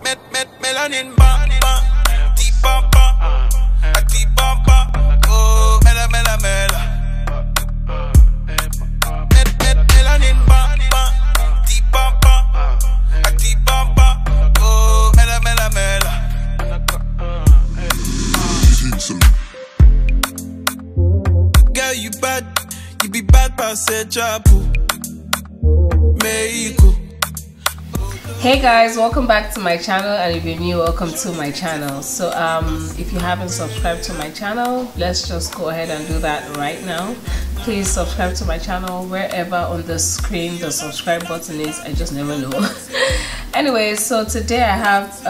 Melanin ba ba, deep ba ba, a deep ba ba, oh mela mela mela. Melanin ba ba, deep ba ba, a deep ba ba, oh mela mela mela. Girl, you bad, you be bad past a chapu, Mexico. Hey guys, welcome back to my channel, and if you're new, welcome to my channel. So if you haven't subscribed to my channel, let's just go ahead and do that right now. Please subscribe to my channel wherever on the screen the subscribe button is. I just never know. Anyway, so today I have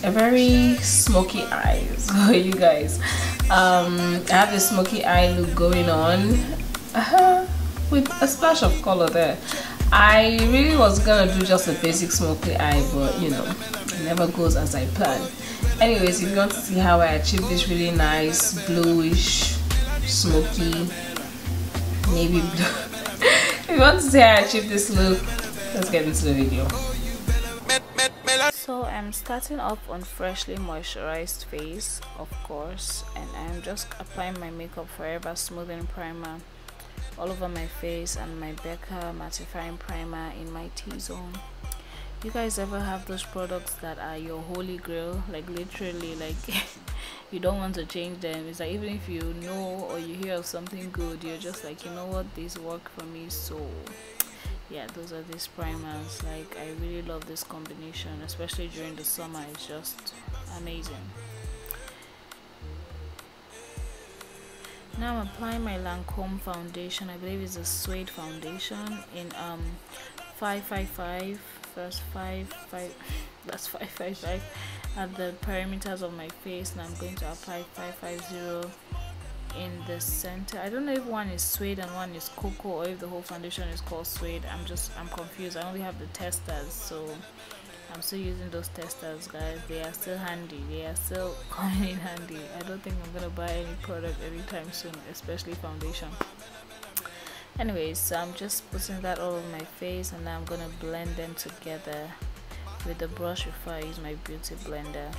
a very smoky eyes for you guys. I have this smoky eye look going on with a splash of color there. I really was gonna do just a basic smoky eye, but you know, it never goes as I planned. Anyways, if you want to see how I achieved this really nice bluish smoky navy blue if you want to see how I achieved this look, let's get into the video. So I'm starting off on freshly moisturized face, of course, and I'm just applying my Makeup Forever smoothing primer all over my face and my Becca mattifying primer in my T-zone. You guys ever have those products that are your holy grail, like literally, like you don't want to change them? It's like even if you know or you hear of something good, you're just like, you know what, this work for me. So yeah, those are these primers. Like I really love this combination, especially during the summer. It's just amazing. Now I'm applying my Lancome foundation. I believe it's a suede foundation in 555. That's 555 at the perimeters of my face, and I'm going to apply 550 in the center. I don't know if one is suede and one is cocoa, or if the whole foundation is called suede. I'm confused. I only have the testers, so I'm still using those testers, guys. They are still handy. They are still coming in handy. I don't think I'm gonna buy any product anytime soon, especially foundation. Anyways, so I'm just putting that all over my face, and now I'm gonna blend them together with the brush before I use my beauty blender.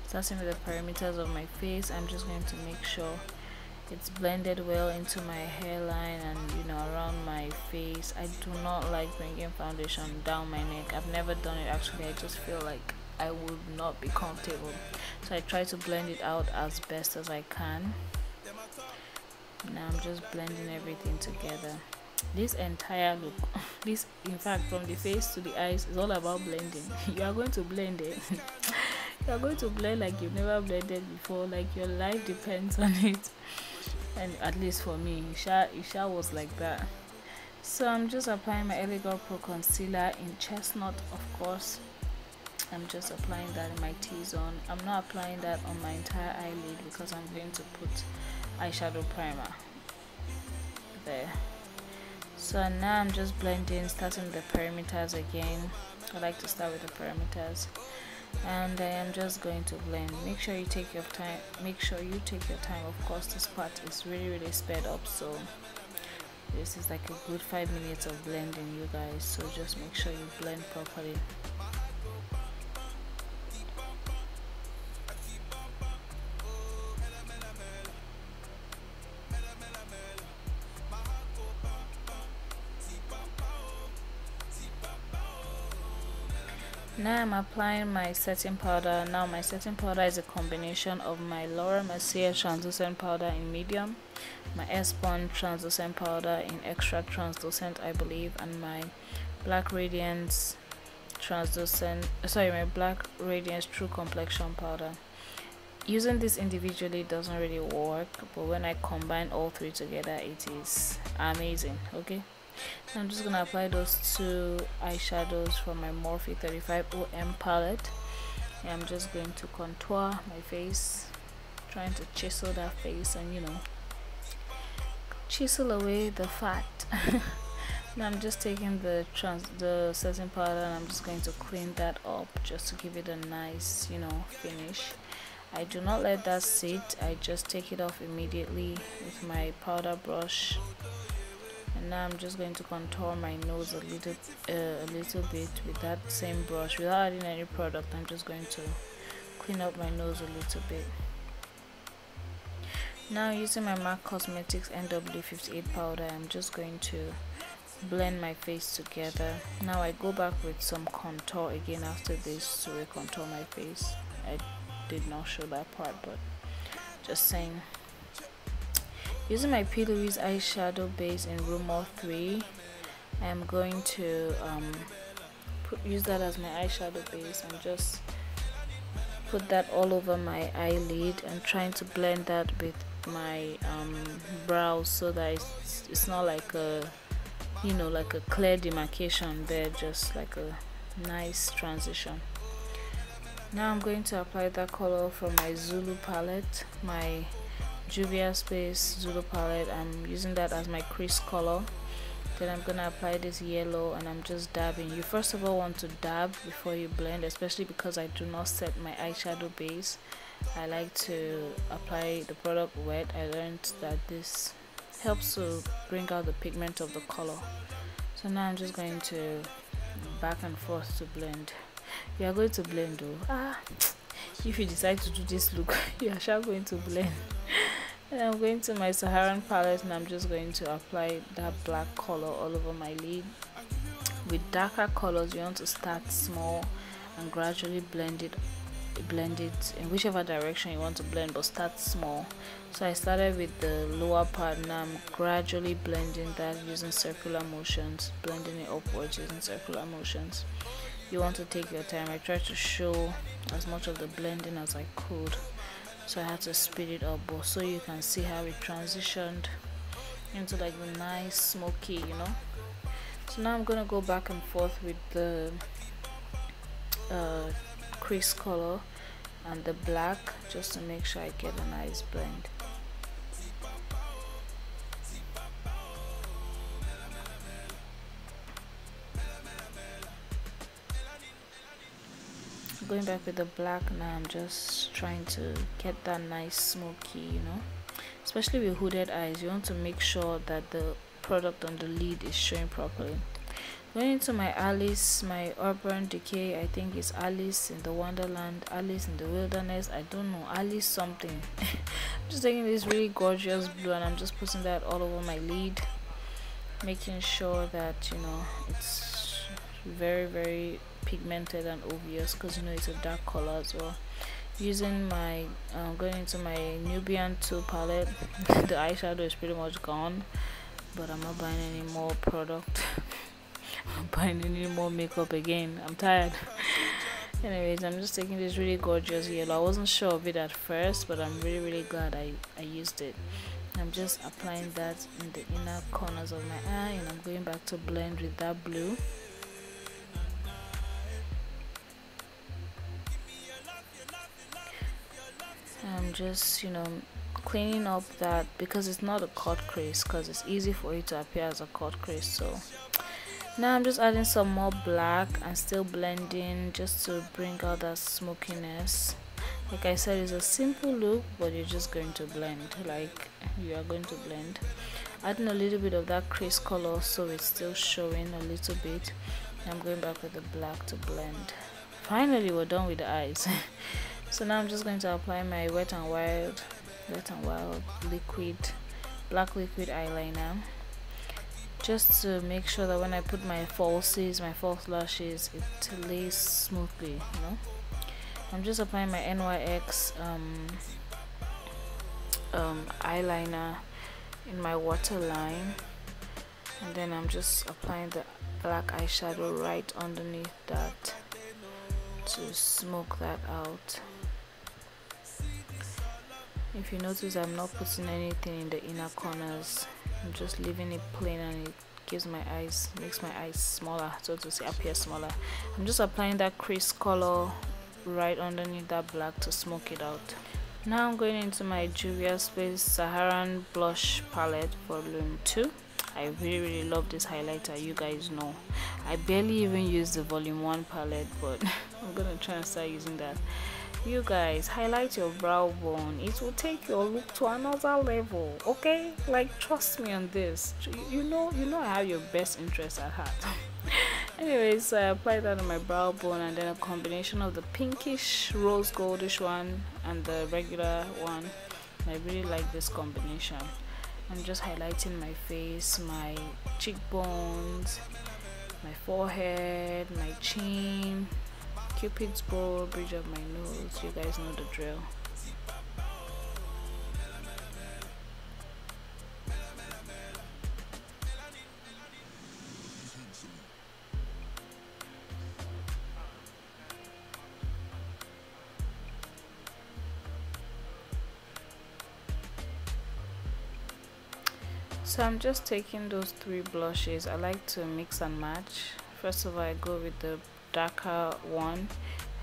Starting with the perimeters of my face, I'm just going to make sure it's blended well into my hairline and, you know, around my face. I do not like bringing foundation down my neck. I've never done it actually. I just feel like I would not be comfortable, so I try to blend it out as best as I can. Now I'm just blending everything together. This entire look, this, in fact, from the face to the eyes, is all about blending. You are going to blend it. You are going to blend like you've never blended before, like your life depends on it. And at least for me, Isha was like that. So I'm just applying my Elegant Pro concealer in chestnut, of course. I'm just applying that in my T-zone. I'm not applying that on my entire eyelid because I'm going to put eyeshadow primer there. So now I'm just blending, starting with the perimeters again. I like to start with the perimeters, and I am just going to blend. Make sure you take your time. Of course, this part is really sped up, so this is like a good 5 minutes of blending, you guys. So just make sure you blend properly. Now I'm applying my setting powder. Now my setting powder is a combination of my Laura Mercier translucent powder in medium, my Espon translucent powder in extra translucent, I believe, and my Black Radiance translucent, my Black Radiance True Complexion powder. Using this individually doesn't really work, but when I combine all three together, it is amazing. Okay, I'm just gonna apply those two eyeshadows from my Morphe 35 OM palette. And I'm just going to contour my face, trying to chisel that face and, you know, chisel away the fat. Now I'm just taking the setting powder and I'm just going to clean that up just to give it a nice, you know, finish. I do not let that sit. I just take it off immediately with my powder brush And now I'm just going to contour my nose a little bit with that same brush without adding any product. I'm just going to clean up my nose a little bit. Now using my MAC Cosmetics NW58 powder, I'm just going to blend my face together. Now I go back with some contour again after this to recontour my face. I did not show that part, but just saying. Using my P. Louise eyeshadow base in Rumor 3, I'm going to use that as my eyeshadow base and just put that all over my eyelid and trying to blend that with my brows so that it's not like a, you know, like a clear demarcation there, just like a nice transition. Now I'm going to apply that color from my Zulu palette, my Juvia's Space Zulu palette. I'm using that as my crease color. Then I'm gonna apply this yellow and I'm just dabbing. You first of all want to dab before you blend, especially because I do not set my eyeshadow base. I like to apply the product wet. I learned that this helps to bring out the pigment of the color. So now I'm just going to back and forth to blend. You are going to blend though. If you decide to do this look, you are sure going to blend. And I'm going to my Saharan palette and I'm just going to apply that black color all over my lid. With darker colors, you want to start small and gradually blend it in whichever direction you want to blend, but start small. So I started with the lower part. Now I'm gradually blending that using circular motions, blending it upwards using circular motions. You want to take your time. I tried to show as much of the blending as I could, so I had to speed it up, but so you can see how it transitioned into like the nice smoky, you know. So now I'm gonna go back and forth with the crease color and the black just to make sure I get a nice blend. Going back with the black now, I'm just trying to get that nice smoky, you know, especially with hooded eyes. You want to make sure that the product on the lid is showing properly. Going into my Alice, my Urban Decay, I think it's Alice in the Wonderland, Alice in the Wilderness, I don't know, Alice something. I'm just taking this really gorgeous blue and I'm just putting that all over my lid, making sure that, you know, it's very, very pigmented and obvious because, you know, it's a dark color as well. Using my going into my Nubian 2 palette. The eyeshadow is pretty much gone, but I'm not buying any more product. I'm buying any more makeup again. I'm tired. Anyways, I'm just taking this really gorgeous yellow. I wasn't sure of it at first, but I'm really glad I used it. I'm just applying that in the inner corners of my eye and I'm going back to blend with that blue. I'm just, you know, cleaning up that because it's not a cut crease, because it's easy for it to appear as a cut crease. So now I'm just adding some more black and still blending just to bring out that smokiness. Like I said, it's a simple look, but you're just going to blend, like you are going to blend. Adding a little bit of that crease color so it's still showing a little bit. I'm going back with the black to blend. Finally, we're done with the eyes. So now I'm just going to apply my Wet n Wild liquid, black liquid eyeliner, just to make sure that when I put my false lashes, it lays smoothly, you know. I'm just applying my NYX eyeliner in my waterline, and then I'm just applying the black eyeshadow right underneath that to smoke that out. If you notice, I'm not putting anything in the inner corners. I'm just leaving it plain, and it gives my eyes, makes my eyes smaller, so to say, appear smaller. I'm just applying that crease color right underneath that black to smoke it out. Now I'm going into my Juvia's Space Saharan Blush Palette Volume 2. I really love this highlighter, you guys know. I barely even use the Volume 1 palette, but I'm gonna try and start using that. you guys, highlight your brow bone. It will take your look to another level, okay? Like, trust me on this. You know I have your best interest at heart. Anyways, so I applied that on my brow bone, and then a combination of the pinkish rose goldish one and the regular one. I really like this combination. I'm just highlighting my face, my cheekbones, my forehead, my chin, Cupid's bow, bridge of my nose. You guys know the drill. So I'm just taking those 3 blushes. I like to mix and match. First of all, I go with the darker one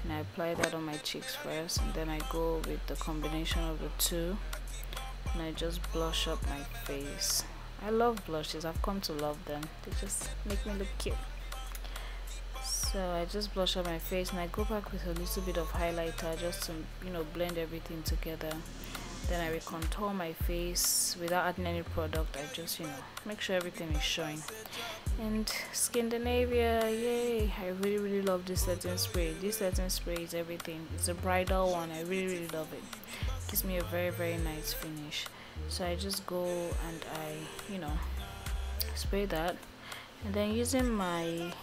and I apply that on my cheeks first, and then I go with the combination of the 2 and I just blush up my face. I love blushes. I've come to love them. They just make me look cute. So I just blush up my face and I go back with a little bit of highlighter just to, blend everything together. Then I will contour my face without adding any product. I just, make sure everything is showing. And Scandinavia, yay! I really love this setting spray. This setting spray is everything. It's a bridal one. I really love it. Gives me a very nice finish. So I just go and I, spray that. And then using my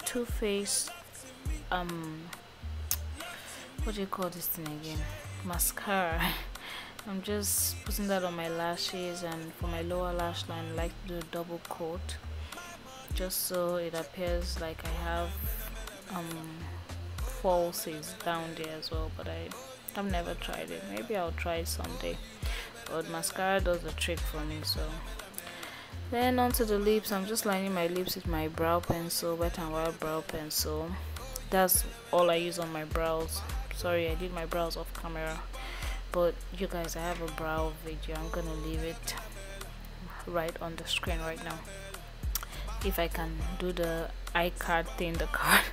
Too Faced, what do you call this thing again? Mascara. I'm just putting that on my lashes, and for my lower lash line I like to do a double coat just so it appears like I have falsies down there as well, but I've never tried it. Maybe I'll try it someday, but mascara does the trick for me. So then onto the lips. I'm just lining my lips with my brow pencil, Wet n Wild brow pencil. That's all I use on my brows. Sorry, I did my brows off camera, but you guys, I have a brow video. I'm gonna leave it right on the screen right now if I can do the iCard thing, the card.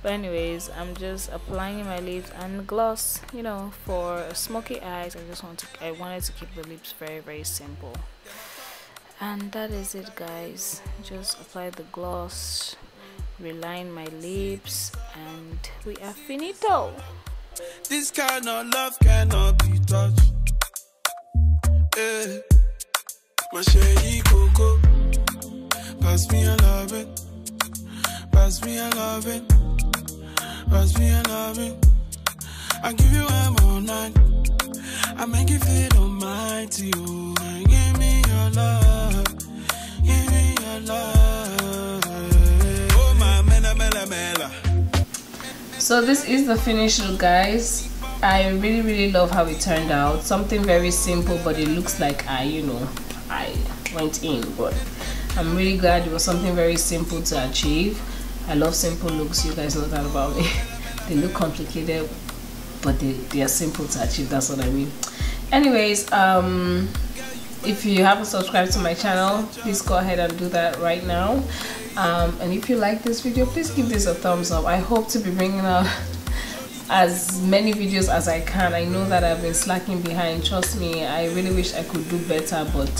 But anyways, I'm just applying my lips and gloss. For smoky eyes, I wanted to keep the lips very simple, and that is it, guys. Just apply the gloss, reline my lips, and we are finito. This kind of love cannot be touched. Yeah. My shady cocoa, pass me a loving, pass me a loving, pass me a loving. I give you one more night, I make you feel almighty. Oh, give me your love, give me your love. Oh my mela. So this is the finished look, guys. I really love how it turned out. Something very simple, but it looks like I went in. But I'm really glad it was something very simple to achieve. I love simple looks. You guys know that about me. They look complicated, but they are simple to achieve. That's what I mean. Anyways, if you haven't subscribed to my channel, please go ahead and do that right now. And if you like this video, please give this a thumbs up. I hope to be bringing out as many videos as I can. I know that I've been slacking behind. Trust me, I really wish I could do better, but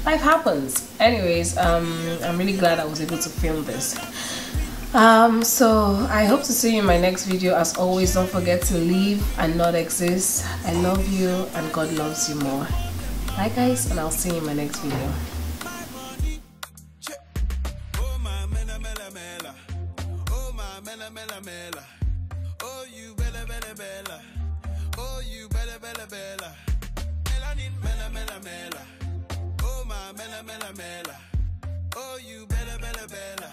life happens. Anyways, I'm really glad I was able to film this. So I hope to see you in my next video. As always, don't forget to live and not exist. I love you and God loves you more. Bye guys, and I'll see you in my next video. Oh, you bella bella. Oh, you bella bella. Melanin mela. Oh, my mela. Oh, you bella bella.